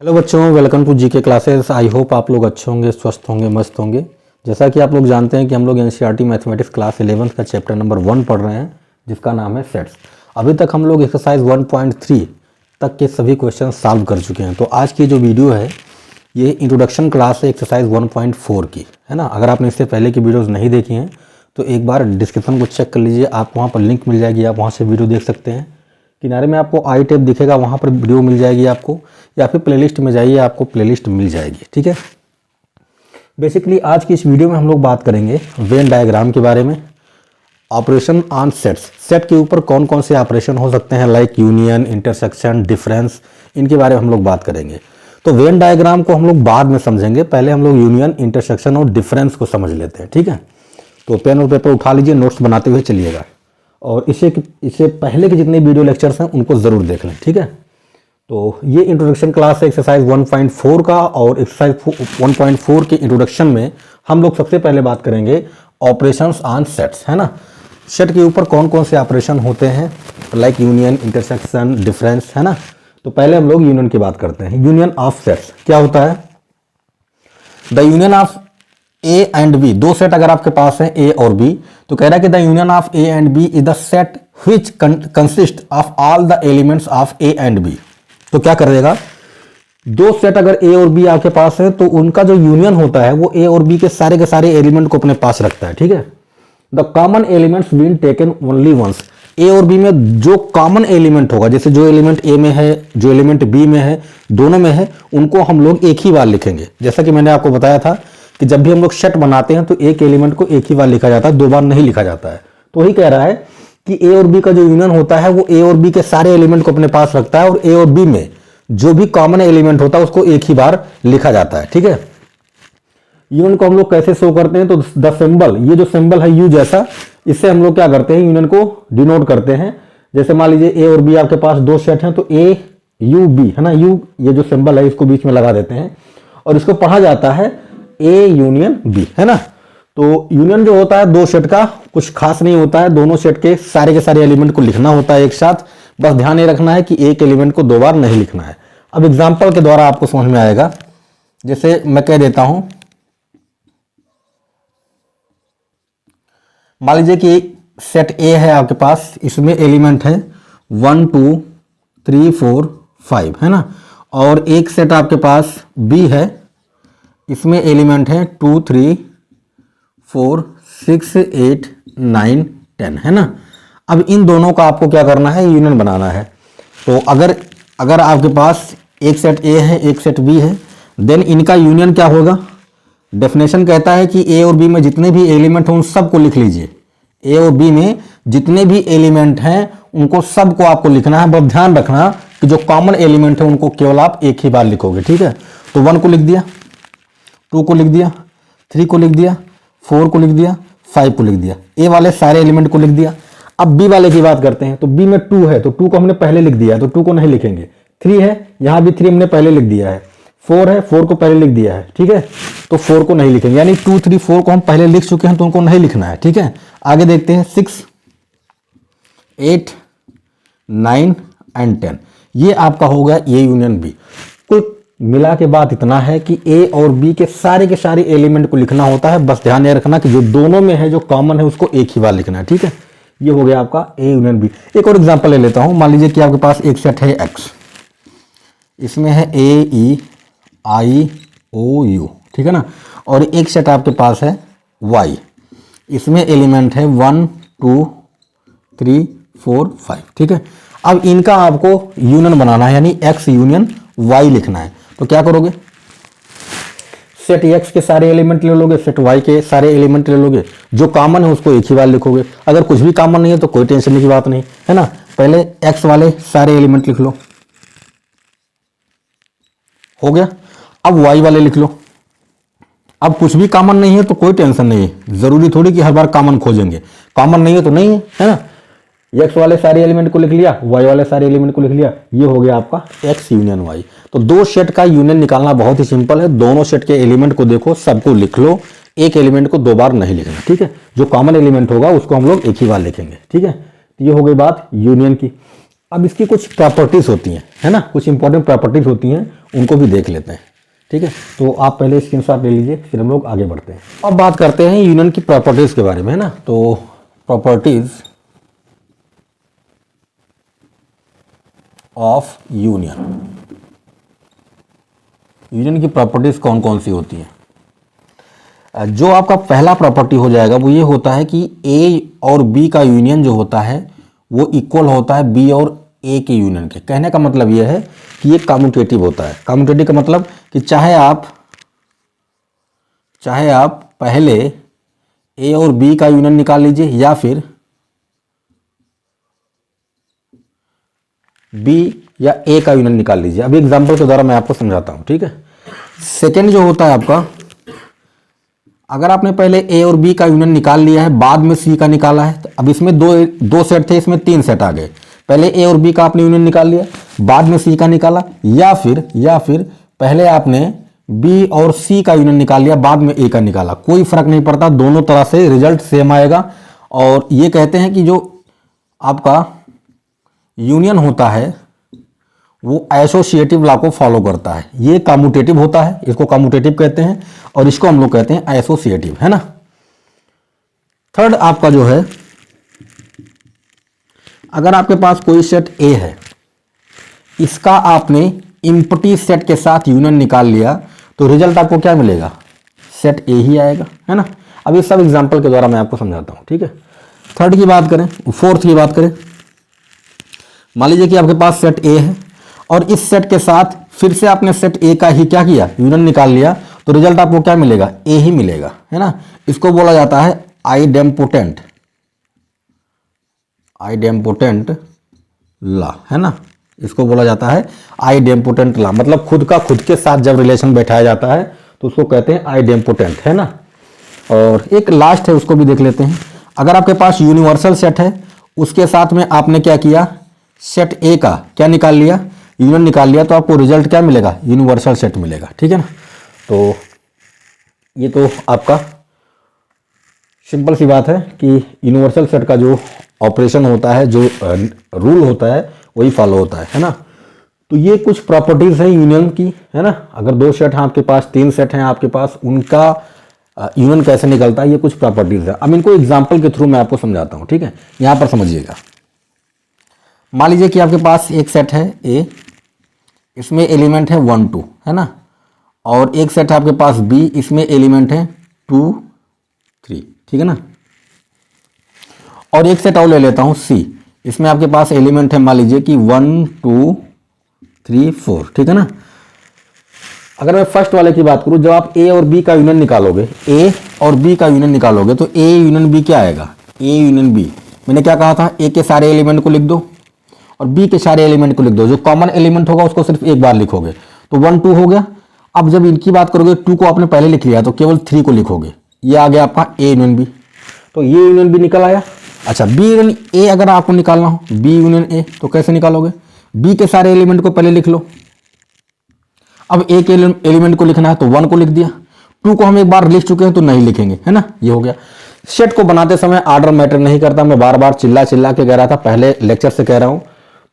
Hello बच्चों, welcome to GK classes. I hope आप लोग अच्छे होंगे, स्वस्थ होंगे, मस्त होंगे। जैसा कि आप लोग जानते हैं कि हम लोग एनसीईआरटी मैथमेटिक्स क्लास 11 का चैप्टर नंबर 1 पढ़ रहे हैं, जिसका नाम है सेट्स। अभी तक हम लोग एक्सरसाइज 1.3 तक के सभी क्वेश्चन सॉल्व कर चुके हैं। तो आज की जो वीडियो है ये इंट्रोडक्शन क्लास है एक्सरसाइज 1.4 की, है ना। अगर आपने इससे पहले की वीडियोज़ नहीं देखी हैं तो एक बार डिस्क्रिप्शन को चेक कर लीजिए, आपको वहाँ पर लिंक मिल जाएगी, आप वहाँ से वीडियो देख सकते हैं। किनारे में आपको आई टैब दिखेगा, वहाँ पर वीडियो मिल जाएगी आपको, या फिर प्लेलिस्ट में जाइए, आपको प्लेलिस्ट मिल जाएगी। ठीक है। बेसिकली आज की इस वीडियो में हम लोग बात करेंगे वेन डायग्राम के बारे में, ऑपरेशन ऑन सेट्स। सेट के ऊपर कौन कौन से ऑपरेशन हो सकते हैं, लाइक यूनियन, इंटरसेक्शन, डिफरेंस, इनके बारे में हम लोग बात करेंगे। तो वेन डायग्राम को हम लोग बाद में समझेंगे, पहले हम लोग यूनियन, इंटरसेक्शन और डिफरेंस को समझ लेते हैं। ठीक है। तो पेन और पेपर उठा लीजिए, नोट्स बनाते हुए चलिएगा, और इससे पहले के जितने वीडियो लेक्चर्स हैं उनको ज़रूर देख लें। ठीक है। तो ये इंट्रोडक्शन क्लास है एक्सरसाइज 1.4 का, और एक्सरसाइज 1.4 के इंट्रोडक्शन में हम लोग सबसे पहले बात करेंगे ऑपरेशंस ऑन सेट्स, है ना। सेट के ऊपर कौन कौन से ऑपरेशन होते हैं, लाइक यूनियन, इंटरसेक्शन, डिफरेंस, है ना। तो पहले हम लोग यूनियन की बात करते हैं। यूनियन ऑफ सेट्स क्या होता है? The union of A and B, दो सेट अगर आपके पास है ए और बी, तो कह रहा है कि the union of A and B is the set which consist of all the elements of A and B. तो क्या करेगा, दो सेट अगर ए और बी आपके पास है तो उनका जो यूनियन होता है वो ए और बी के सारे एलिमेंट को अपने पास रखता है। ठीक है। The common elements been taken only once, A और बी में जो कॉमन एलिमेंट होगा, जैसे जो एलिमेंट ए में है, जो एलिमेंट बी में है, दोनों में है, उनको हम लोग एक ही बार लिखेंगे। जैसा कि मैंने आपको बताया था कि जब भी हम लोग सेट बनाते हैं तो एक एलिमेंट को एक ही बार लिखा जाता है, दो बार नहीं लिखा जाता है। तो वही कह रहा है कि ए और बी का जो यूनियन होता है वो ए और बी के सारे एलिमेंट को अपने पास रखता है, और ए और बी में जो भी कॉमन एलिमेंट होता है उसको एक ही बार लिखा जाता है। ठीक है। यूनियन को हम लोग कैसे शो करते हैं? तो द सिंबल, ये जो सिंबल है यू जैसा, इससे हम लोग क्या करते हैं, यूनियन को डिनोट करते हैं। जैसे मान लीजिए ए और बी आपके पास दो सेट हैं, तो ए यू बी, है ना, यू ये जो सिंबल है इसको बीच में लगा देते हैं, और इसको पढ़ा जाता है ए यूनियन बी, है ना। तो यूनियन जो होता है दो सेट का, कुछ खास नहीं होता है, दोनों सेट के सारे एलिमेंट को लिखना होता है एक साथ। बस ध्यान ये रखना है कि एक एलिमेंट को दो बार नहीं लिखना है। अब एग्जांपल के द्वारा आपको समझ में आएगा। जैसे मैं कह देता हूं, मान लीजिए कि सेट ए है आपके पास, इसमें एलिमेंट है 1 2 3 4 5, है ना। और एक सेट आपके पास बी है, इसमें एलिमेंट है 2 3 4 6 8 9 10, है ना। अब इन दोनों का आपको क्या करना है, यूनियन बनाना है। तो अगर आपके पास एक सेट ए है, एक सेट बी है, देन इनका यूनियन क्या होगा? डेफिनेशन कहता है कि ए और बी में जितने भी एलिमेंट हैं उन सबको लिख लीजिए। ए और बी में जितने भी एलिमेंट हैं उनको सबको आपको लिखना है। बस ध्यान रखना कि जो कॉमन एलिमेंट है उनको केवल आप एक ही बार लिखोगे। ठीक है। तो 1 को लिख दिया, 2 को लिख दिया, 3 को लिख दिया, 4 को लिख दिया, 5 को लिख दिया, ए वाले सारे एलिमेंट को लिख दिया। अब बी वाले की बात करते हैं। तो बी में 2 है, तो 2 को हमने पहले लिख दिया है, तो 2 को नहीं लिखेंगे। 3 है, यहां भी 3 हमने पहले लिख दिया है। 4 है, 4 को पहले लिख दिया है। ठीक है। तो 4 को नहीं लिखेंगे, यानी 2 3 4 को हम पहले लिख चुके हैं तो उनको नहीं लिखना है। ठीक है। आगे देखते हैं 6 8 9 एंड 10, ये आपका हो गया ए यूनियन बी। कुल मिला के बात इतना है कि ए और बी के सारे एलिमेंट को लिखना होता है। बस ध्यान ये रखना कि जो दोनों में है, जो कॉमन है, उसको एक ही बार लिखना है। ठीक है। ये हो गया आपका ए यूनियन बी। एक और एग्जांपल ले लेता हूं। मान लीजिए कि आपके पास एक सेट है एक्स, इसमें है ए ई आई ओ यू, ठीक है ना। और एक सेट आपके पास है वाई, इसमें एलिमेंट है 1 2 3 4 5, ठीक है। अब इनका आपको यूनियन बनाना है, यानी एक्स यूनियन वाई लिखना है। तो क्या करोगे, सेट एक्स के सारे एलिमेंट ले लोगे, सेट वाई के सारे एलिमेंट ले लोगे, जो कॉमन है उसको एक ही बार लिखोगे। अगर कुछ भी कॉमन नहीं है तो कोई टेंशन की बात नहीं, है ना। पहले एक्स वाले सारे एलिमेंट लिख लो, हो गया। अब वाई वाले लिख लो। अब कुछ भी कॉमन नहीं है तो कोई टेंशन नहीं है, जरूरी थोड़ी कि हर बार कॉमन खोजेंगे, कॉमन नहीं है तो नहीं है ना। एक्स वाले सारे एलिमेंट को लिख लिया, वाई वाले सारे एलिमेंट को लिख लिया, ये हो गया आपका एक्स यूनियन वाई। तो दो सेट का यूनियन निकालना बहुत ही सिंपल है। दोनों सेट के एलिमेंट को देखो, सबको लिख लो, एक एलिमेंट को दो बार नहीं लिखना। ठीक है। जो कॉमन एलिमेंट होगा उसको हम लोग एक ही बार लिखेंगे। ठीक है। तो ये हो गई बात यूनियन की। अब इसकी कुछ प्रॉपर्टीज होती हैं, है ना, कुछ इंपॉर्टेंट प्रॉपर्टीज होती हैं, उनको भी देख लेते हैं। ठीक है, तो आप पहले स्क्रीनशॉट ले लीजिए, फिर हम लोग आगे बढ़ते हैं। अब बात करते हैं यूनियन की प्रॉपर्टीज के बारे में, है ना। तो प्रॉपर्टीज ऑफ यूनियन, यूनियन की प्रॉपर्टीज कौन कौन सी होती हैं। जो आपका पहला प्रॉपर्टी हो जाएगा वो ये होता है कि ए और बी का यूनियन जो होता है वो इक्वल होता है बी और ए के यूनियन के। कहने का मतलब ये है कि ये कम्यूटेटिव होता है। कम्यूटेटिव का मतलब कि चाहे आप पहले ए और बी का यूनियन निकाल लीजिए या फिर बी या ए का यूनियन निकाल लीजिए। अभी एग्जांपल के द्वारा मैं आपको समझाता हूं। ठीक है, सेकंड जो होता है आपका, अगर आपने पहले ए और बी का यूनियन निकाल लिया है, बाद में सी का निकाला है, तो अब इसमें दो सेट थे, इसमें 3 सेट आ गए। पहले ए और बी का आपने यूनियन निकाल लिया, बाद में सी का निकाला, या फिर पहले आपने बी और सी का यूनियन निकाल लिया, बाद में ए का निकाला। कोई फर्क नहीं पड़ता, दोनों तरह से रिजल्ट सेम आएगा। और ये कहते हैं कि जो आपका यूनियन होता है वो एसोसिएटिव लॉ को फॉलो करता है। ये कम्यूटेटिव होता है, इसको कम्यूटेटिव कहते हैं, और इसको हम लोग कहते हैं एसोसिएटिव, है ना। थर्ड आपका जो है, अगर आपके पास कोई सेट ए है, इसका आपने इम्पटी सेट के साथ यूनियन निकाल लिया, तो रिजल्ट आपको क्या मिलेगा, सेट ए ही आएगा, है ना। अब ये सब एग्जांपल के द्वारा मैं आपको समझाता हूं। ठीक है, थर्ड की बात करें, फोर्थ की बात करें। मान लीजिए कि आपके पास सेट ए है और इस सेट के साथ फिर से आपने सेट ए का ही क्या किया, यूनियन निकाल लिया, तो रिजल्ट आपको क्या मिलेगा, ए ही मिलेगा, है ना। इसको बोला जाता है आइडेम्पोटेंट लॉ, है ना। इसको बोला जाता है आइडेम्पोटेंट लॉ, मतलब खुद का खुद के साथ जब रिलेशन बैठाया जाता है तो उसको कहते हैं आइडेम्पोटेंट, है ना। और एक लास्ट है, उसको भी देख लेते हैं। अगर आपके पास यूनिवर्सल सेट है, उसके साथ में आपने क्या किया, सेट ए का क्या निकाल लिया, यूनियन निकाल लिया, तो आपको रिजल्ट क्या मिलेगा, यूनिवर्सल सेट मिलेगा। ठीक है ना। तो ये तो आपका सिंपल सी बात है कि यूनिवर्सल सेट का जो ऑपरेशन होता है, जो रूल होता है, वही फॉलो होता है ना। तो ये कुछ प्रॉपर्टीज हैं यूनियन की, है ना। अगर 2 सेट हैं आपके पास, 3 सेट हैं आपके पास, उनका यूनियन कैसे निकलता है, ये कुछ प्रॉपर्टीज है। अब इनको एग्जाम्पल के थ्रू मैं आपको समझाता हूँ। ठीक है, यहां पर समझिएगा। मान लीजिए कि आपके पास एक सेट है ए, इसमें एलिमेंट है 1 2, है ना, और एक सेट है आपके पास बी, इसमें एलिमेंट है 2 3, ठीक है ना। और एक सेट और ले लेता हूं सी, इसमें आपके पास एलिमेंट है मान लीजिए कि 1 2 3 4, ठीक है ना। अगर मैं फर्स्ट वाले की बात करूं, जब आप ए और बी का यूनियन निकालोगे, ए और बी का यूनियन निकालोगे, तो ए यूनियन बी क्या आएगा, ए यूनियन बी। मैंने क्या कहा था, ए के सारे एलिमेंट को लिख दो और बी के सारे एलिमेंट को लिख दो। जो कॉमन एलिमेंट होगा उसको सिर्फ एक बार लिखोगे, तो 1 2 हो गया। अब जब इनकी बात करोगे, 2 को आपने पहले लिख लिया, तो केवल 3 को लिखोगे। ये आ गया आपका ए यूनियन बी, तो ये यूनियन बी निकल आया। अच्छा, बी यूनियन ए अगर आपको निकालना हो, बी यूनियन ए, तो कैसे निकालोगे, बी के सारे एलिमेंट को पहले लिख लो। अब ए के एलिमेंट को लिखना है तो 1 को लिख दिया, 2 को हम एक बार लिख चुके हैं तो नहीं लिखेंगे, है ना। ये हो गया। सेट को बनाते समय ऑर्डर मैटर नहीं करता, मैं बार बार चिल्ला के कह रहा था, पहले लेक्चर से कह रहा हूं।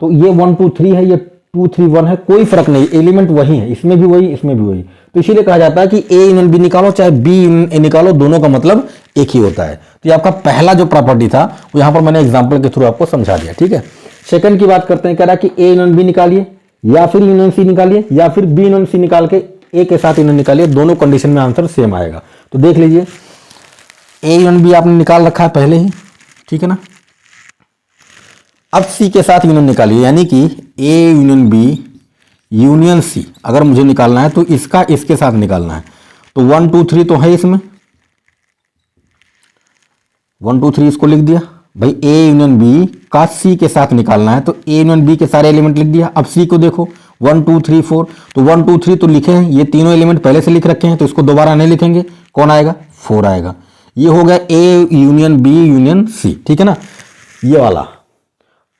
तो ये 1 2 3 है, ये 2 3 1 है, कोई फर्क नहीं, एलिमेंट वही है, इसमें भी वही, इसमें भी वही। तो इसीलिए कहा जाता है कि ए यूनियन बी निकालो चाहे बी यूनियन ए निकालो, दोनों का मतलब एक ही होता है। तो ये आपका पहला जो प्रॉपर्टी था वो यहां पर मैंने एग्जाम्पल के थ्रू आपको समझा दिया, ठीक है। सेकंड की बात करते हैं, कह रहा कि ए यूनियन बी निकालिए या फिर यूनियन सी निकालिए या फिर बी यूनियन सी निकाल के ए के साथ यूनियन निकालिए, दोनों कंडीशन में आंसर सेम आएगा। तो देख लीजिए, ए यूनियन बी आपने निकाल रखा है पहले ही, ठीक है ना। अब सी के साथ यूनियन निकालिए, यानी कि A union B union C अगर मुझे निकालना है तो इसका इसके साथ निकालना है। तो 1 2 3 तो है इसमें, 1 2 3 इसको लिख दिया भाई। ए यूनियन बी का सी के साथ निकालना है, तो ए यूनियन बी के सारे एलिमेंट लिख दिया। अब सी को देखो, 1 2 3 4, तो 1 2 3 तो लिखे हैं, ये तीनों एलिमेंट पहले से लिख रखे हैं, तो इसको दोबारा नहीं लिखेंगे। कौन आएगा, 4 आएगा। ये हो गया A union B union C, ठीक है ना। ये वाला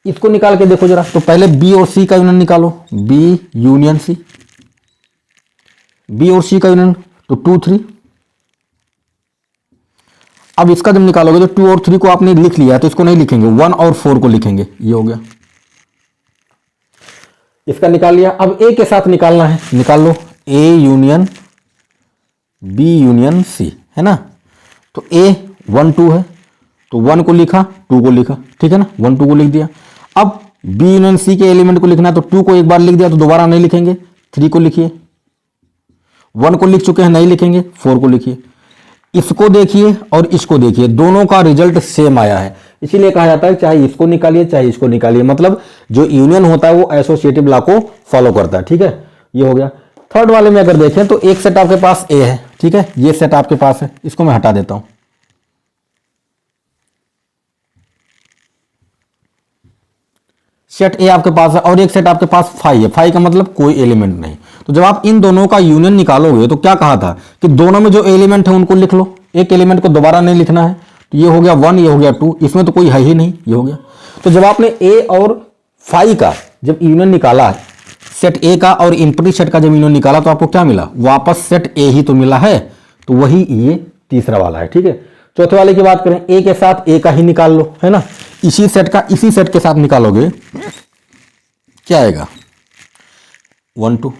इसको निकाल के देखो जरा, तो पहले बी और सी का यूनियन निकालो, बी यूनियन सी, बी और सी का यूनियन तो 2 3। अब इसका जब निकालोगे तो 2 और 3 को आपने लिख लिया, तो इसको नहीं लिखेंगे, 1 और 4 को लिखेंगे। ये हो गया, इसका निकाल लिया। अब ए के साथ निकालना है, निकाल लो। A union B union C है ना। तो ए 1 2 है तो 1 को लिखा, 2 को लिखा, ठीक है ना, 1 2 को लिख दिया। अब बी यूनियन सी के एलिमेंट को लिखना है तो 2 को एक बार लिख दिया तो दोबारा नहीं लिखेंगे, 3 को लिखिए। 1 को लिख चुके हैं, नहीं लिखेंगे, 4 को लिखिए। इसको देखिए और इसको देखिए, दोनों का रिजल्ट सेम आया है, इसीलिए कहा जाता है चाहे इसको निकालिए चाहे इसको निकालिए, मतलब जो यूनियन होता है वो एसोसिएटिव लॉ को फॉलो करता है, ठीक है। ये हो गया। थर्ड वाले में अगर देखें तो एक सेट आपके पास ए है, ठीक है, ये सेट आपके पास है, इसको मैं हटा देता हूं। सेट ए आपके पास है और एक सेट आपके पास फाई है, फाई का मतलब कोई एलिमेंट नहीं। तो जब आप इन दोनों का यूनियन निकालोगे तो क्या कहा था कि दोनों में जो एलिमेंट है उनको लिख लो, एक एलिमेंट को दोबारा नहीं लिखना है। तो ये हो गया 1, ये हो गया 2, इसमें तो कोई है ही नहीं, ये हो गया। तो जब आपने ए और फाई का जब यूनियन निकाला, सेट ए का और इनपुट सेट का जब यूनियन निकाला तो आपको क्या मिला, वापस सेट ए ही तो मिला है, तो वही ये तीसरा वाला है, ठीक है। चौथे वाले की बात करें, ए के साथ ए का ही निकाल लो, है ना, इसी सेट का इसी सेट के साथ निकालोगे क्या आएगा 1 2।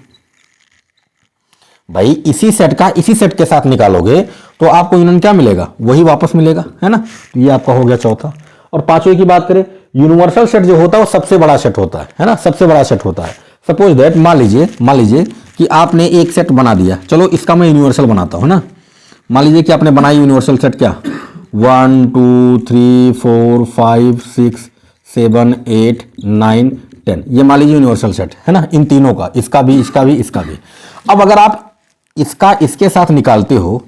भाई इसी सेट का इसी सेट के साथ निकालोगे तो आपको यूनियन क्या मिलेगा, वही वापस मिलेगा, है ना। तो ये आपका हो गया चौथा। और पांचवें की बात करें, यूनिवर्सल सेट जो होता है वो सबसे बड़ा सेट होता है ना, सबसे बड़ा सेट होता है। सपोज दैट मान लीजिए कि आपने एक सेट बना दिया, चलो इसका मैं यूनिवर्सल बनाता हूं ना। मान लीजिए कि आपने बनाई यूनिवर्सल सेट क्या 1 2 3 4 5 6 7 8 9 10, ये मान लीजिए यूनिवर्सल सेट है ना, इन तीनों का, इसका भी इसका भी इसका भी। अब अगर आप इसका इसके साथ निकालते हो,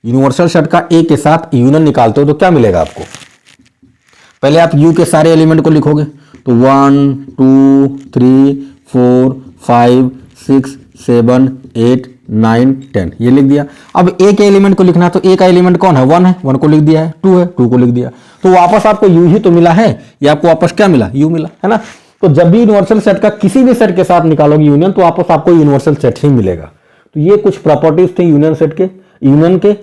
यूनिवर्सल सेट का ए के साथ यूनियन निकालते हो तो क्या मिलेगा आपको, पहले आप यू के सारे एलिमेंट को लिखोगे तो 1 2 3 4 5 6 7 8 9 10, ये लिख दिया। अब ए के एलिमेंट को लिखना है तो ए का एलिमेंट कौन है, 1 है, 1 को लिख दिया है, 2 है, 2 को लिख दिया। तो वापस आपको यू ही तो मिला है, ये आपको वापस क्या मिला, यू मिला, है ना। तो जब भी यूनिवर्सल सेट का किसी भी सेट के साथ निकालोगे यूनियन तो वापस आपको यूनिवर्सल सेट ही मिलेगा। तो ये कुछ प्रॉपर्टीज थे यूनियन सेट के, यूनियन के।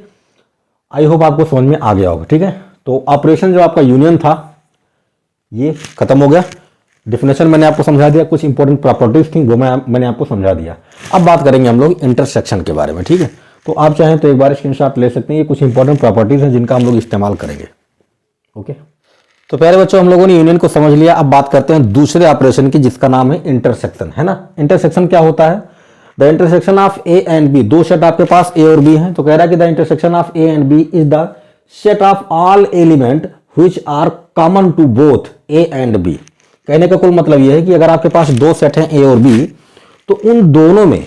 आई होप आपको समझ में आ गया होगा, ठीक है। तो ऑपरेशन जो आपका यूनियन था ये खत्म हो गया, डिफिनेशन मैंने आपको समझा दिया, कुछ इंपॉर्टेंट प्रॉपर्टीज थी वो मैंने आपको समझा दिया। अब बात करेंगे हम लोग इंटरसेक्शन के बारे में, ठीक है। तो आप चाहें तो एक बार स्क्रीनशॉट ले सकते हैं, ये कुछ इंपॉर्टेंट प्रॉपर्टीज हैं जिनका हम लोग इस्तेमाल करेंगे, ओके। तो प्यारे बच्चों हम लोगों ने यूनियन को समझ लिया, अब बात करते हैं दूसरे ऑपरेशन की जिसका नाम है इंटरसेक्शन, है ना। इंटरसेक्शन क्या होता है, the intersection of A and B, दो सेट आपके पास ए और बी है, तो कह रहा है कि the intersection of A and B is the set of all element which are common to both A and B. कहने का कुल मतलब यह है कि अगर आपके पास दो सेट हैं ए और बी, तो उन दोनों में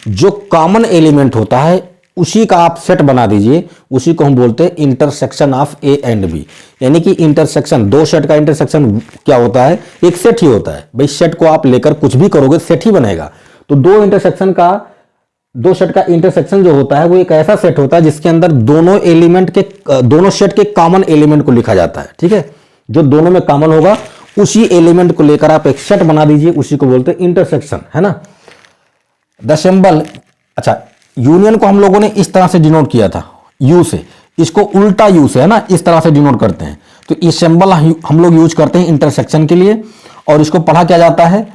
जो कॉमन एलिमेंट होता है उसी का आप सेट बना दीजिए, उसी को हम बोलते हैं intersection of A and B. यानी कि इंटरसेक्शन, दो सेट का इंटरसेक्शन क्या होता है, एक सेट ही होता है। भाई सेट को आप लेकर कुछ भी करोगे सेट ही बनेगा। तो दो सेट का इंटरसेक्शन जो होता है वो एक ऐसा सेट होता है जिसके अंदर दोनों एलिमेंट के, दोनों सेट के कॉमन एलिमेंट को लिखा जाता है, ठीक है। जो दोनों में कॉमन होगा उसी एलिमेंट को लेकर आप एक सेट बना दीजिए, उसी को बोलते हैं इंटरसेक्शन, है ना। द सिंबल, अच्छा यूनियन को हम लोगों ने इस तरह से डिनोट किया था यू से, इसको उल्टा यू से, है ना, इस तरह से डिनोट करते हैं। तो ये सिंबल हम लोग यूज करते हैं इंटरसेक्शन के लिए, और इसको पढ़ा क्या जाता है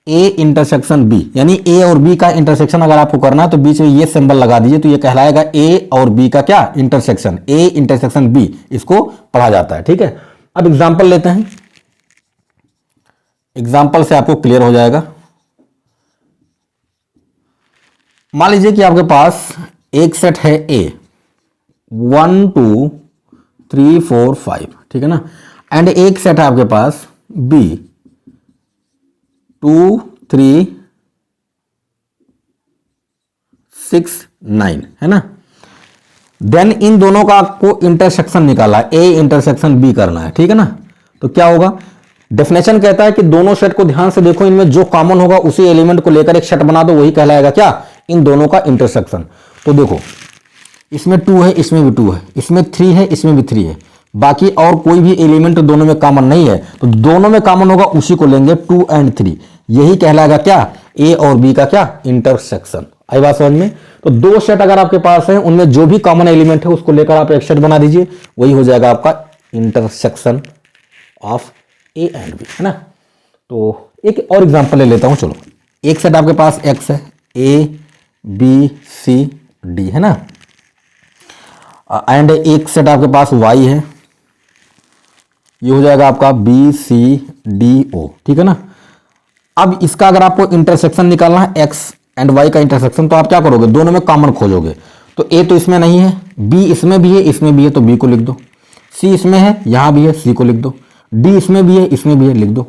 ए इंटरसेक्शन बी, यानी ए और बी का इंटरसेक्शन अगर आपको करना है तो बीच में ये सिंबल लगा दीजिए, तो ये कहलाएगा ए और बी का क्या, इंटरसेक्शन, ए इंटरसेक्शन बी, इसको पढ़ा जाता है, ठीक है। अब एग्जाम्पल लेते हैं, एग्जाम्पल से आपको क्लियर हो जाएगा। मान लीजिए कि आपके पास एक सेट है ए 1 2 3 4 5, ठीक है ना, एंड एक सेट है आपके पास बी 2 3 6 9, है ना। देन इन दोनों का आपको इंटरसेक्शन निकाला, ए इंटरसेक्शन बी करना है, ठीक है ना। तो क्या होगा, डेफिनेशन कहता है कि दोनों सेट को ध्यान से देखो, इनमें जो कॉमन होगा उसी एलिमेंट को लेकर एक सेट बना दो, वही कहलाएगा क्या, इन दोनों का इंटरसेक्शन। तो देखो इसमें 2 है, इसमें भी 2 है, इसमें 3 है, इसमें भी 3 है, बाकी और कोई भी एलिमेंट दोनों में कॉमन नहीं है, तो दोनों में कॉमन होगा उसी को लेंगे 2 एंड 3, यही कहलाएगा क्या, ए और बी का क्या, इंटरसेक्शन। आई बात समझ में। तो दो सेट अगर आपके पास है उनमें जो भी कॉमन एलिमेंट है उसको लेकर आप एक सेट बना दीजिए, वही हो जाएगा आपका intersection of A and B, है ना। तो एक और एग्जांपल ले लेता हूँ। चलो, एक सेट आपके पास x है, a b c d है ना, एंड एक सेट आपके पास y है, ये हो जाएगा आपका b c d o, ठीक है ना। अब इसका अगर आपको इंटरसेक्शन निकालना है x एंड y का इंटरसेक्शन, तो आप क्या करोगे, दोनों में कॉमन खोजोगे। तो a तो इसमें नहीं है, b इसमें भी है, इसमें भी है, तो b को लिख दो। c इसमें है, यहां भी है, c को लिख दो। d इसमें भी है, इसमें भी है, लिख दो।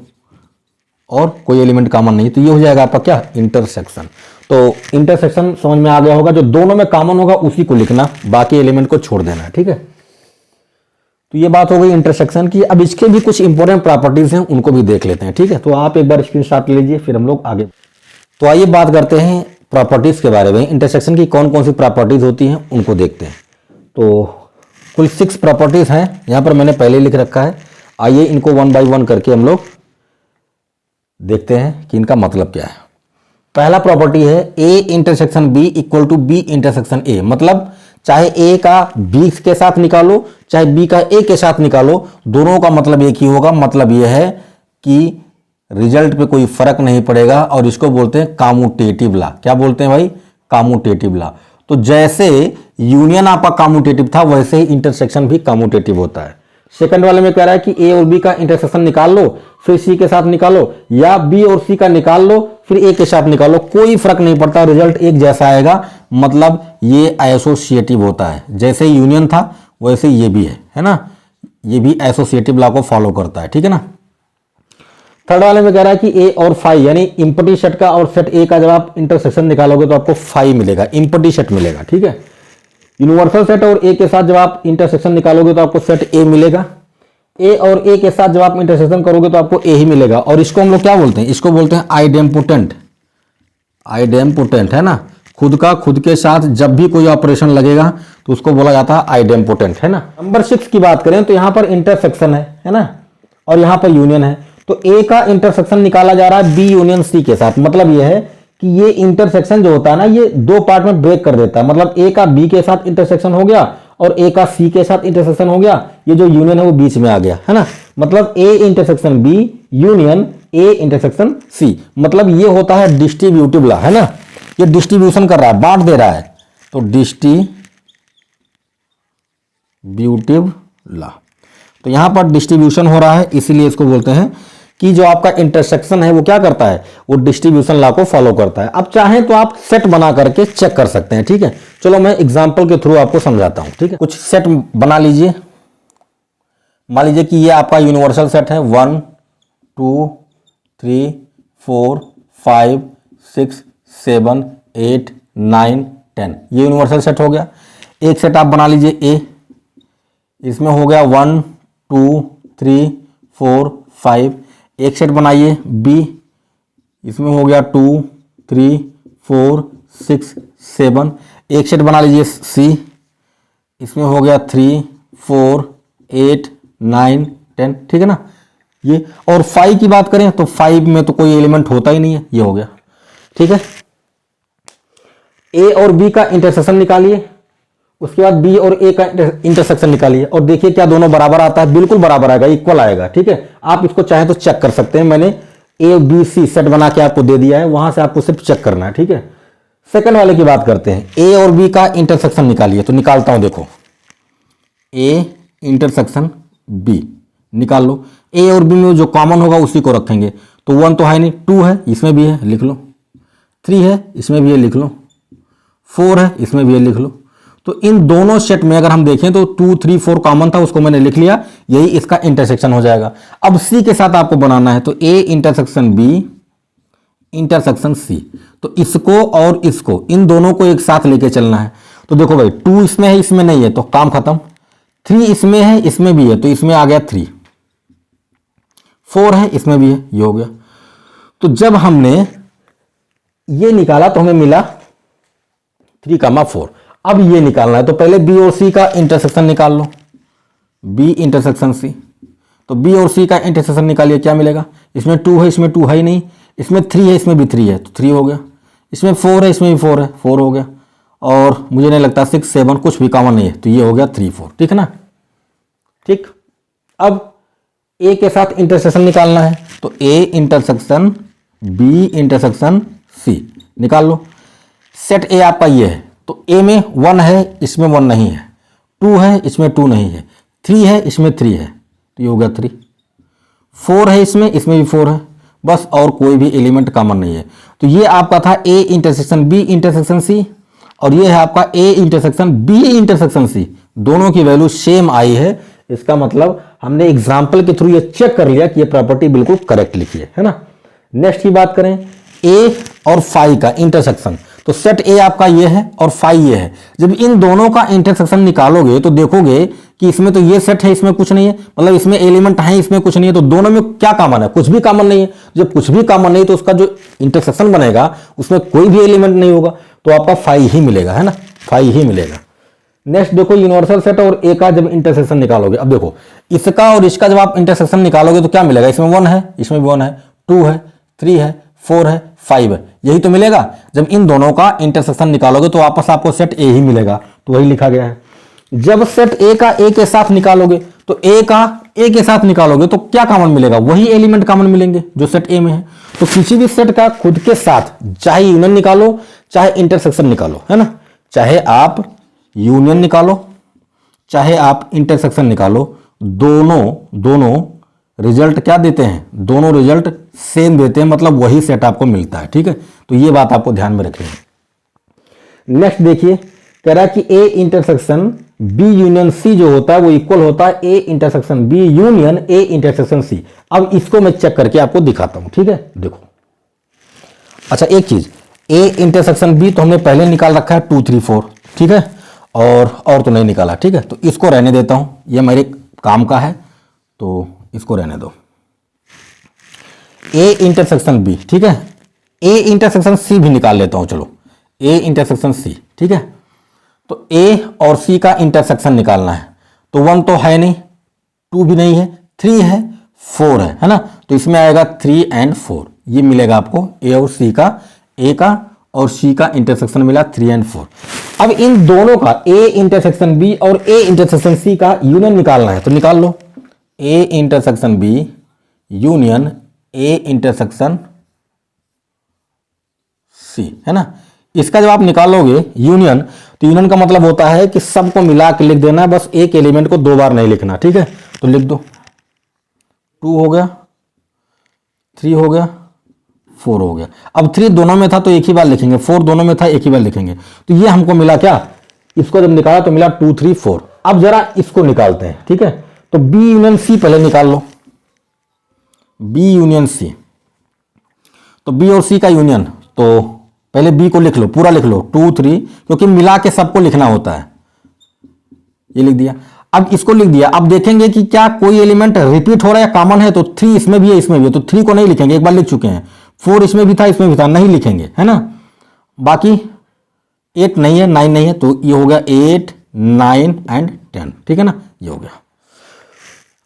और कोई एलिमेंट कॉमन नहीं, तो ये हो जाएगा आपका क्या, इंटरसेक्शन। तो इंटरसेक्शन समझ में आ गया होगा, जो दोनों में कॉमन होगा उसी को लिखना, बाकी एलिमेंट को छोड़ देना है, ठीक है। तो ये बात हो गई इंटरसेक्शन की। अब इसके भी कुछ इंपॉर्टेंट प्रॉपर्टीज हैं, उनको भी देख लेते हैं, ठीक है। तो आप एक बार स्क्रीनशॉट लीजिए, फिर हम लोग आगे। तो आइए बात करते हैं प्रॉपर्टीज के बारे में। इंटरसेक्शन की कौन कौन सी प्रॉपर्टीज होती हैं उनको देखते हैं। तो कुल 6 प्रॉपर्टीज हैं, यहां पर मैंने पहले लिख रखा है। आइए इनको 1 बाय 1 करके हम लोग देखते हैं कि इनका मतलब क्या है। पहला प्रॉपर्टी है A intersection B equal to B intersection A. मतलब चाहे ए का बी के साथ निकालो, चाहे बी का ए के साथ निकालो, दोनों का मतलब एक ही होगा। मतलब यह है कि रिजल्ट पे कोई फर्क नहीं पड़ेगा, और इसको बोलते हैं कॉम्यूटेटिव लॉ। क्या बोलते हैं भाई, कॉम्यूटेटिव लॉ। तो जैसे यूनियन आपका कॉम्यूटेटिव था, वैसे ही इंटरसेक्शन भी कॉम्यूटेटिव होता है। सेकंड वाले में कह रहा है कि ए और बी का इंटरसेक्शन निकाल लो, फिर सी के साथ निकालो, या बी और सी का निकाल लो फिर ए के साथ निकालो, कोई फर्क नहीं पड़ता, रिजल्ट एक जैसा आएगा। मतलब ये एसोसिएटिव होता है, जैसे यूनियन था वैसे ये भी है ना। ये भी एसोसिएटिव लॉ को फॉलो करता है, ठीक है ना। थर्ड वाले में कह रहा है कि ए और फाई, यानी इंपटी सेट का और सेट ए का जब आप इंटरसेक्शन निकालोगे तो आपको फाई मिलेगा, इंपटी सेट मिलेगा, ठीक है। यूनिवर्सल सेट और ए के साथ जब आप इंटरसेक्शन निकालोगे तो आपको सेट ए मिलेगा। ए और ए के साथ जब आप इंटरसेक्शन करोगे तो आपको ए ही मिलेगा। और इसको हम लोग क्या बोलते हैं, इसको बोलते हैं आइडेम्पोटेंट। आइडेम्पोटेंट है ना, खुद का खुद के साथ जब भी कोई ऑपरेशन लगेगा तो उसको बोला जाता है आइडेम्पोटेंट, है ना। नंबर 6 की बात करें तो यहां पर इंटरसेक्शन है ना, और यहां पर यूनियन है। तो ए का इंटरसेक्शन निकाला जा रहा है बी यूनियन सी के साथ। मतलब यह है कि ये इंटरसेक्शन जो होता है ना, ये 2 पार्ट में ब्रेक कर देता है। मतलब ए का बी के साथ इंटरसेक्शन हो गया और ए का सी के साथ इंटरसेक्शन हो गया, ये जो यूनियन है वो बीच में आ गया, है ना। मतलब A intersection B union A intersection C. मतलब ये होता है डिस्ट्रीब्यूटिव लॉ, है ना। ये डिस्ट्रीब्यूशन कर रहा है, बांट दे रहा है, तो डिस्ट्रीब्यूटिव लॉ। तो यहां पर डिस्ट्रीब्यूशन हो रहा है, इसीलिए इसको बोलते हैं कि जो आपका इंटरसेक्शन है वो क्या करता है, वो डिस्ट्रीब्यूशन लॉ को फॉलो करता है। अब चाहें तो आप सेट बना करके चेक कर सकते हैं, ठीक है। चलो मैं एग्जांपल के थ्रू आपको समझाता हूं, ठीक है। कुछ सेट बना लीजिए। मान लीजिए कि ये आपका यूनिवर्सल सेट है 1 2 3 4 5 6 7 8 9 10, ये यूनिवर्सल सेट हो गया। एक सेट आप बना लीजिए ए, इसमें हो गया 1 2 3 4 5। एक सेट बनाइए बी, इसमें हो गया 2 3 4 6 7। एक सेट बना लीजिए सी, इसमें हो गया 3 4 8 9 10, ठीक है ना। ये और 5 की बात करें तो 5 में तो कोई एलिमेंट होता ही नहीं है, ये हो गया, ठीक है। ए और बी का इंटरसेक्शन निकालिए, उसके बाद बी और ए का इंटरसेक्शन निकालिए, और देखिए क्या दोनों बराबर आता है, बिल्कुल बराबर आएगा, इक्वल आएगा, ठीक है। आप इसको चाहे तो चेक कर सकते हैं, मैंने ए बी सी सेट बना के आपको दे दिया है, वहां से आपको सिर्फ चेक करना है, ठीक है। सेकंड वाले की बात करते हैं, ए और बी का इंटरसेक्शन निकालिए। तो निकालता हूं, देखो ए इंटरसेक्शन बी निकाल लो। ए और बी में जो कॉमन होगा उसी को रखेंगे। तो 1 तो है नहीं, 2 है, इसमें भी है, लिख लो। 3 है, इसमें भी है, लिख लो। 4 है, इसमें भी है, लिख लो। तो इन दोनों सेट में अगर हम देखें तो 2 3 4 कॉमन था, उसको मैंने लिख लिया, यही इसका इंटरसेक्शन हो जाएगा। अब सी के साथ आपको बनाना है, तो A intersection B intersection C. तो इसको और इसको, इन दोनों को एक साथ लेके चलना है। तो देखो भाई 2 इसमें है, इसमें नहीं है, तो काम खत्म। 3 इसमें है, इसमें भी है, तो इसमें आ गया 3। 4 है, इसमें भी है, ये हो गया। तो जब हमने ये निकाला तो हमें मिला 3, 4। अब ये निकालना है, तो पहले बी और सी का इंटरसेक्शन निकाल लो, बी इंटरसेक्शन सी। तो बी और सी का इंटरसेक्शन निकालिए, क्या मिलेगा, इसमें 2 है, इसमें 2 है ही नहीं, इसमें 3 है, इसमें भी 3 है, तो 3 हो गया। इसमें 4 है, इसमें भी 4 है, 4 हो गया। और मुझे नहीं लगता 6 7 कुछ भी कॉमन नहीं है, तो ये हो गया 3 4, ठीक है ना। ठीक, अब ए के साथ इंटरसेक्शन निकालना है, तो A intersection B intersection C निकाल लो। सेट ए आपका ये है, तो ए में 1 है, इसमें 1 नहीं है, 2 है, इसमें 2 नहीं है, 3 है, इसमें 3 है, तो ये हो गया 3, 4 है, इसमें भी 4 है, बस और कोई भी एलिमेंट कॉमन नहीं है। तो ये आपका था A intersection B intersection C, और ये है आपका A intersection B intersection C. दोनों की वैल्यू सेम आई है, इसका मतलब हमने एग्जाम्पल के थ्रू ये चेक कर लिया कि ये प्रॉपर्टी बिल्कुल करेक्ट लिखी है ना। नेक्स्ट की बात करें, ए और फाई का इंटरसेक्शन, तो सेट ए आपका ये है और फाई ये है। जब इन दोनों का इंटरसेक्शन निकालोगे तो देखोगे कि इसमें तो ये सेट है, इसमें कुछ नहीं है, मतलब इसमें एलिमेंट है, इसमें कुछ नहीं है, तो दोनों में क्या कॉमन है? कुछ भी कॉमन नहीं है। जब कुछ भी कॉमन नहीं तो उसका जो इंटरसेक्शन बनेगा उसमें कोई भी एलिमेंट नहीं होगा, तो आपका फाई ही मिलेगा, है ना, फाई ही मिलेगा। नेक्स्ट देखो, यूनिवर्सल सेट और ए का जब इंटरसेक्शन निकालोगे, अब देखो इसका और इसका जब आप इंटरसेक्शन निकालोगे तो क्या मिलेगा? इसमें 1 है, इसमें भी 1 है, 2 है, 3 है, 4 है, 5 है, यही तो मिलेगा। जब इन दोनों का इंटरसेक्शन निकालोगे तो वापस आपको सेट ए ही मिलेगा, तो वही लिखा गया है। जब सेट ए का ए के साथ निकालोगे तो ए का ए के साथ निकालोगे तो क्या कॉमन मिलेगा? वही एलिमेंट कॉमन मिलेंगे जो सेट ए में है। तो किसी भी सेट का खुद के साथ चाहे यूनियन निकालो चाहे इंटरसेक्शन निकालो, है ना, चाहे आप यूनियन निकालो चाहे आप इंटरसेक्शन निकालो, दोनों रिजल्ट क्या देते हैं? दोनों रिजल्ट सेम देते हैं, मतलब वही सेट आपको मिलता है। ठीक है, तो ये बात आपको ध्यान में रखनी है। नेक्स्ट देखिए, कह रहा है कि A intersection B union C जो होता है वो इक्वल होता है A intersection B union A intersection C. अब इसको मैं चेक करके आपको दिखाता हूं। ठीक है, देखो, अच्छा एक चीज, ए इंटरसेक्शन बी तो हमने पहले निकाल रखा है 2 3 4, ठीक है, और तो नहीं निकाला। ठीक है, तो इसको रहने देता हूं, ये मेरे काम का है तो इसको रहने दो। ए इंटरसेक्शन बी, ठीक है, ए इंटरसेक्शन सी भी निकाल लेता हूं, चलो ए इंटरसेक्शन सी। ठीक है, तो ए और सी का इंटरसेक्शन निकालना है, तो 1 तो है नहीं, 2 भी नहीं है, 3 है, 4 है ना, तो इसमें आएगा 3 और 4, ये मिलेगा आपको ए और सी का, ए का और सी का इंटरसेक्शन मिला 3 और 4। अब इन दोनों का ए इंटरसेक्शन बी और ए इंटरसेक्शन सी का यूनियन निकालना है, तो निकाल लो। A intersection B union A intersection C, है ना। इसका जब आप निकालोगे यूनियन, तो यूनियन का मतलब होता है कि सबको मिला के लिख देना, बस एक एलिमेंट को 2 बार नहीं लिखना। ठीक है, तो लिख दो, 2 हो गया, 3 हो गया, 4 हो गया। अब 3 दोनों में था तो एक ही बार लिखेंगे, 4 दोनों में था एक ही बार लिखेंगे, तो ये हमको मिला क्या? इसको जब निकाला तो मिला 2 3 4। अब जरा इसको निकालते हैं। ठीक है, तो बी यूनियन सी पहले निकाल लो, बी यूनियन सी, तो बी और सी का यूनियन, तो पहले बी को लिख लो, पूरा लिख लो 2 3, क्योंकि मिला के सबको लिखना होता है, ये लिख दिया। अब इसको लिख दिया, अब देखेंगे कि क्या कोई एलिमेंट रिपीट हो रहा है या कॉमन है, तो 3 इसमें भी है इसमें भी है, तो 3 को नहीं लिखेंगे, एक बार लिख चुके हैं। 4 इसमें भी था इसमें भी था, नहीं लिखेंगे, है ना। बाकी 8 नहीं है, 9 नहीं है, तो ये हो गया 8 9 और 10। ठीक है ना, ये हो गया।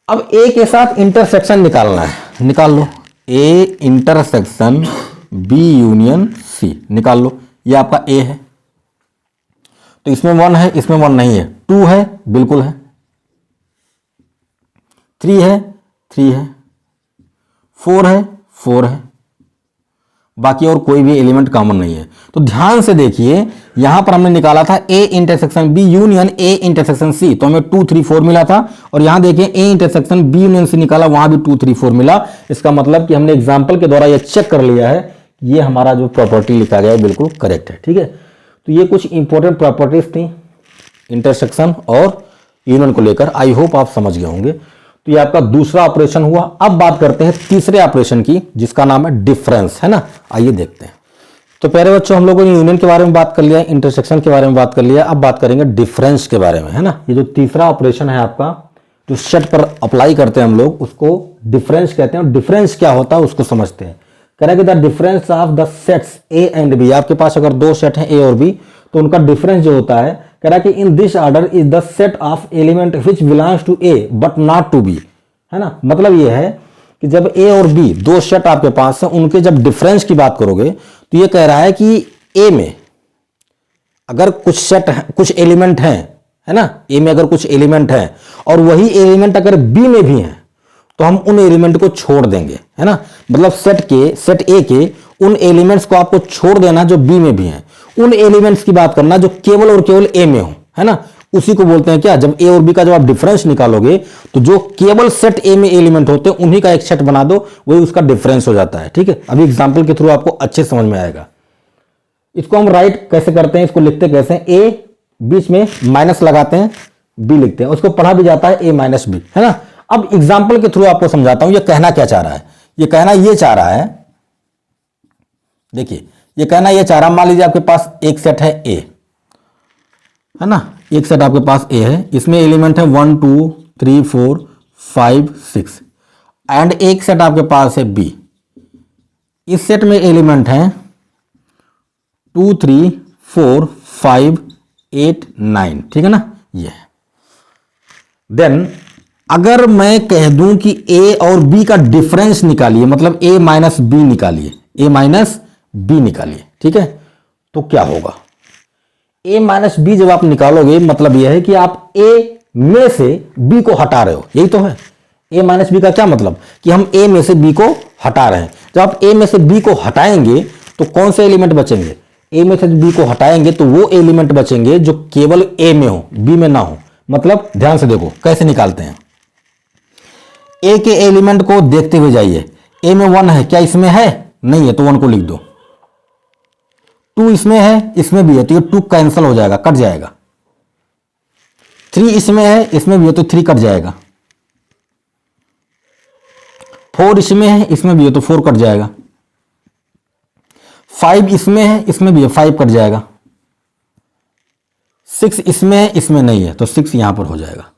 अब ए के साथ इंटरसेक्शन निकालना है, निकाल लो। A intersection B union C निकाल लो, ये आपका ए है, तो इसमें 1 है इसमें 1 नहीं है, 2 है बिल्कुल है, 3 है 3 है, 4 है 4 है, बाकी और कोई भी एलिमेंट कॉमन नहीं है। तो ध्यान से देखिए, यहां पर हमने निकाला था A intersection B union A intersection C, तो हमें 2 3 4 मिला था, और यहां देखिए A intersection B union C निकाला, वहां भी 2 3 4 मिला। इसका मतलब कि हमने एग्जाम्पल के द्वारा यह चेक कर लिया है, ये हमारा जो प्रॉपर्टी लिखा गया है बिल्कुल करेक्ट है। ठीक है, तो ये कुछ इंपॉर्टेंट प्रॉपर्टीज थी इंटरसेक्शन और यूनियन को लेकर, आई होप आप समझ गए होंगे। तो ये आपका दूसरा ऑपरेशन हुआ। अब बात करते हैं तीसरे ऑपरेशन की, जिसका नाम है डिफरेंस, है ना। आइए देखते हैं। तो पहले बच्चों हम लोगों ने यूनियन के बारे में बात कर लिया, इंटरसेक्शन के बारे में बात कर लिया, अब बात करेंगे डिफरेंस के बारे में, है ना। ये जो तीसरा ऑपरेशन है आपका, जो सेट पर अप्लाई करते हैं हम लोग, उसको डिफरेंस कहते हैं। और डिफरेंस क्या होता है उसको समझते हैं। कह रहा है कि the difference of the sets A and B, आपके पास अगर 2 सेट हैं ए और बी, तो उनका डिफरेंस जो होता है, कह रहा है कि in this order is the set of element which belongs to A but not to B, है ना। मतलब ये है कि जब ए और बी 2 सेट आपके पास है, उनके जब डिफरेंस की बात करोगे तो ये कह रहा है कि ए में अगर कुछ सेट कुछ एलिमेंट हैं, है ना, ए में अगर कुछ एलिमेंट है और वही एलिमेंट अगर बी में भी है, तो हम उन एलिमेंट को छोड़ देंगे, है ना। मतलब सेट ए के उन एलिमेंट्स को आपको छोड़ देना जो बी में भी हैं, उन एलिमेंट्स की बात करना जो केवल और केवल ए में हो, है ना। उसी को बोलते हैं क्या, जब ए और बी का जब आप डिफरेंस निकालोगे तो जो केवल सेट ए में एलिमेंट होते हैं उन्हीं का एक सेट बना दो, वही उसका डिफरेंस हो जाता है, ठीक है। अभी एग्जांपल के थ्रू आपको अच्छे समझ में आएगा। इसको हम राइट कैसे करते हैं, इसको लिखते कैसे हैं, ए बीच में माइनस लगाते हैं, बी लिखते हैं, उसको पढ़ा भी जाता है ए माइनस बी, है ना। अब एग्जाम्पल के थ्रू आपको समझाता हूं ये कहना क्या चाह रहा है। ये कहना ये चाह रहा है, देखिए ये कहना ये चाह रहा है, मान लीजिए आपके पास एक सेट है ए, है ना, एक सेट आपके पास ए है, इसमें एलिमेंट है 1 2 3 4 5 6 एंड एक सेट आपके पास है बी। इस सेट में एलिमेंट है 2 3 4 5 8 9, ठीक है ना। ये देन अगर मैं कह दूं कि ए और बी का डिफरेंस निकालिए, मतलब ए माइनस बी निकालिए, ए माइनस बी निकालिए, ठीक है, तो क्या होगा। ए माइनस बी जब आप निकालोगे मतलब यह है कि आप ए में से बी को हटा रहे हो, यही तो है। ए माइनस बी का क्या मतलब, कि हम ए में से बी को हटा रहे हैं। जब आप ए में से बी को हटाएंगे तो कौन से एलिमेंट बचेंगे, ए में से बी को हटाएंगे तो वो एलिमेंट बचेंगे जो केवल ए में हो, बी में ना हो। मतलब ध्यान से देखो कैसे निकालते हैं। ए के एलिमेंट को देखते हुए जाइए, ए में 1 है, क्या इसमें है, नहीं है, तो 1 को लिख दो। 2 इसमें है, इसमें भी है, तो ये 2 कैंसिल हो जाएगा, कट जाएगा। 3 इसमें है, इसमें भी है, तो 3 कट जाएगा। 4 इसमें है, इसमें भी है, तो 4 कट जाएगा। 5 इसमें है, इसमें भी है, 5 कट जाएगा। 6 इसमें है, इसमें नहीं है, तो 6 यहां पर हो जाएगा।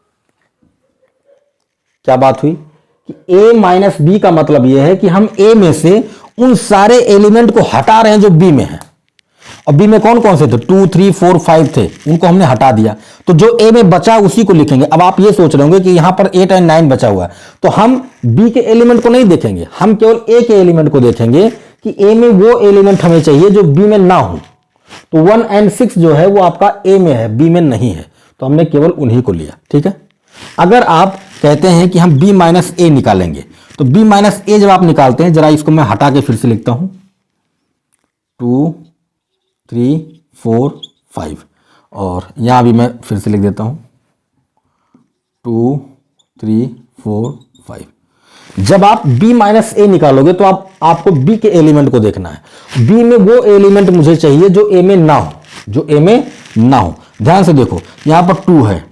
क्या बात हुई कि a माइनस बी का मतलब यह है कि हम a में से उन सारे एलिमेंट को हटा रहे हैं जो b में है। और b में कौन कौन से थे, 2 3 4 5 थे, उनको हमने हटा दिया, तो जो a में बचा उसी को लिखेंगे। अब आप ये सोच रहे होंगे कि यहां पर 8 और 9 बचा हुआ है, तो हम b के एलिमेंट को नहीं देखेंगे, हम केवल a के एलिमेंट को देखेंगे कि a में वो एलिमेंट हमें चाहिए जो b में ना हो। तो 1 और 6 जो है वो आपका a में है, b में नहीं है, तो हमने केवल उन्हीं को लिया, ठीक है। अगर आप कहते हैं कि हम b माइनस ए निकालेंगे, तो b माइनस ए जब आप निकालते हैं, जरा इसको मैं हटा के फिर से लिखता हूं, 2 3 4 5, और यहां भी मैं फिर से लिख देता हूं 2 3 4 5। जब आप b माइनस ए निकालोगे तो आपको b के एलिमेंट को देखना है। b में वो एलिमेंट मुझे चाहिए जो a में ना हो, जो a में ना हो। ध्यान से देखो यहां पर 2 है,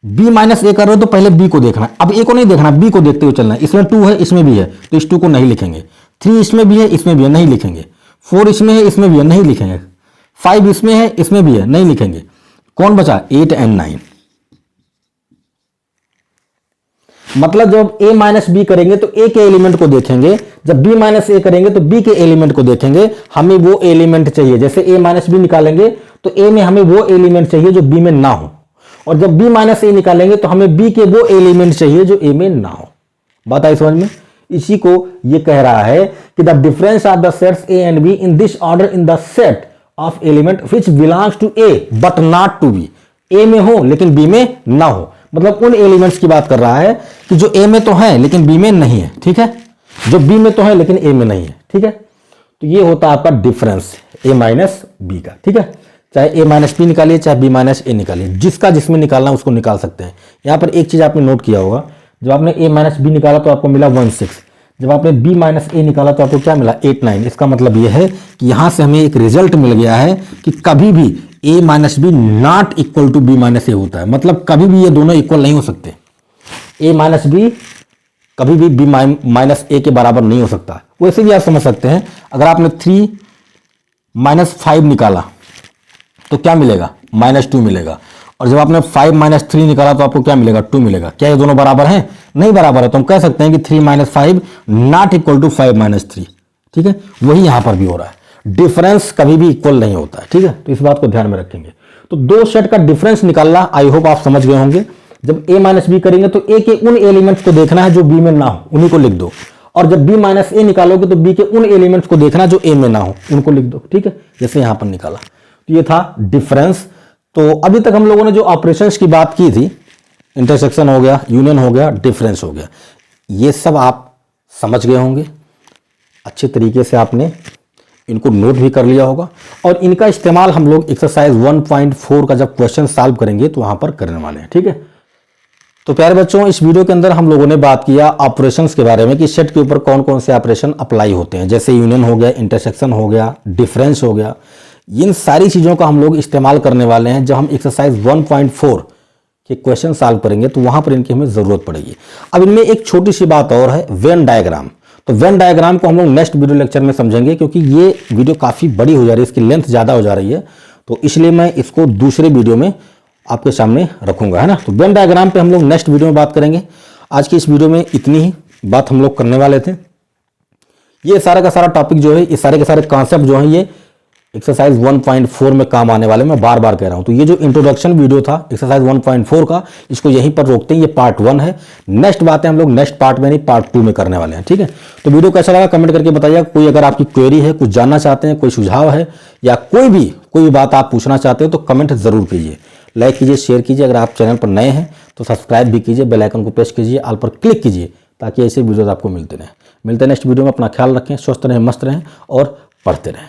b माइनस ए कर रहे हो तो पहले b को देखना है। अब a को नहीं देखना, b को देखते हुए चलना है। इसमें 2 है, इसमें भी है, तो इस 2 को नहीं लिखेंगे। 3 इसमें भी है, इसमें भी है, नहीं लिखेंगे। 4 इसमें है, इसमें भी है, नहीं लिखेंगे। 5 इसमें है, इसमें भी है, नहीं लिखेंगे। कौन बचा, 8 और 9। मतलब जब a माइनस बी करेंगे तो a के एलिमेंट को देखेंगे, जब b माइनस ए करेंगे तो b के एलिमेंट को देखेंगे। हमें वो एलिमेंट चाहिए, जैसे a माइनस बी निकालेंगे तो a में हमें वो एलिमेंट चाहिए जो b में ना हो, और जब b माइनस ए निकालेंगे तो हमें b के वो एलिमेंट चाहिए जो a में ना हो। बात आई समझ में। इसी को ये कह रहा है कि the difference of the sets a and b in this order in the set of element which belongs to a but not to b, a में हो लेकिन b में ना हो। मतलब उन एलिमेंट्स की बात कर रहा है कि जो a में तो है लेकिन b में नहीं है, ठीक है, जो b में तो है लेकिन a में नहीं है, ठीक है। तो ये होता है आपका डिफरेंस a माइनस बी का, ठीक है। चाहे a माइनस बी निकालिए, चाहे b माइनस ए निकालिए, जिसका जिसमें निकालना उसको निकाल सकते हैं। यहां पर एक चीज आपने नोट किया होगा, जब आपने a माइनस बी निकाला तो आपको मिला 1 6, जब आपने b माइनस ए निकाला तो आपको क्या मिला 8 9। इसका मतलब यह है कि यहां से हमें एक रिजल्ट मिल गया है कि कभी भी a minus B not equal to b minus A होता है। मतलब कभी भी ये दोनों इक्वल नहीं हो सकते, a माइनस बी कभी भी b माइनस ए के बराबर नहीं हो सकता। वैसे भी आप समझ सकते हैं, अगर आपने 3 माइनस 5 निकाला तो क्या मिलेगा, -2 मिलेगा, और जब आपने 5 माइनस 3 निकाला तो आपको क्या मिलेगा, 2 मिलेगा। क्या ये दोनों बराबर हैं, नहीं बराबर है, तो हम कह सकते हैं कि 3 minus 5 not equal to 5 minus 3, ठीक है। वही यहां पर भी हो रहा है, डिफरेंस कभी भी इक्वल नहीं होता है, ठीक है। तो इस बात को ध्यान में रखेंगे। तो दो सेट का डिफरेंस निकालना आई होप आप समझ गए होंगे। जब a माइनस बी करेंगे तो a के उन एलिमेंट्स को देखना है जो b में ना हो, उन्हीं को लिख दो, और जब b माइनस ए निकालोगे तो b के उन एलिमेंट्स को देखना जो a में ना हो, उनको लिख दो, ठीक है, जैसे यहां पर निकाला। तो ये था डिफरेंस। तो अभी तक हम लोगों ने जो ऑपरेशंस की बात की थी, इंटरसेक्शन हो गया, यूनियन हो गया, डिफरेंस हो गया। ये सब आप समझ गए होंगे, अच्छे तरीके से आपने इनको नोट भी कर लिया होगा और इनका इस्तेमाल हम लोग एक्सरसाइज 1.4 का जब क्वेश्चन सॉल्व करेंगे तो वहां पर करने वाले हैं। ठीक है, तो प्यारे बच्चों, इस वीडियो के अंदर हम लोगों ने बात किया ऑपरेशंस के बारे में कि सेट के ऊपर कौन कौन से ऑपरेशन अप्लाई होते हैं, जैसे यूनियन हो गया, इंटरसेक्शन हो गया, डिफरेंस हो गया। इन सारी चीज़ों का हम लोग इस्तेमाल करने वाले हैं जब हम एक्सरसाइज 1.4 के क्वेश्चन सॉल्व करेंगे तो वहां पर इनकी हमें ज़रूरत पड़ेगी। अब इनमें एक छोटी सी बात और है, वेन डायग्राम। तो वेन डायग्राम को हम लोग नेक्स्ट वीडियो लेक्चर में समझेंगे, क्योंकि ये वीडियो काफ़ी बड़ी हो जा रही है, इसकी लेंथ ज़्यादा हो जा रही है, तो इसलिए मैं इसको दूसरे वीडियो में आपके सामने रखूंगा, है ना। तो वेन डायग्राम पे हम लोग नेक्स्ट वीडियो में बात करेंगे। आज की इस वीडियो में इतनी ही बात हम लोग करने वाले थे। ये सारा का सारा टॉपिक जो है, ये सारे के सारे कॉन्सेप्ट जो हैं, ये एक्सरसाइज 1.4 में काम आने वाले, मैं बार बार कह रहा हूं। तो ये जो इंट्रोडक्शन वीडियो था एक्सरसाइज 1.4 का, इसको यहीं पर रोकते हैं, ये पार्ट 1 है। नेक्स्ट बातें हम लोग नेक्स्ट पार्ट में नहीं, पार्ट 2 में करने वाले हैं। ठीक है, तो वीडियो कैसा लगा कमेंट करके बताइए। कोई अगर आपकी क्वेरी है, कुछ जानना चाहते हैं, कोई सुझाव है या कोई भी बात आप पूछना चाहते हो तो कमेंट जरूर कीजिए, लाइक कीजिए, शेयर कीजिए। अगर आप चैनल पर नए हैं तो सब्सक्राइब भी कीजिए, बेल आइकन को प्रेस कीजिए, ऑल पर क्लिक कीजिए, ताकि ऐसे वीडियोस आपको मिलते रहें। मिलते हैं नेक्स्ट वीडियो में। अपना ख्याल रखें, स्वस्थ रहें, मस्त रहें और पढ़ते रहें।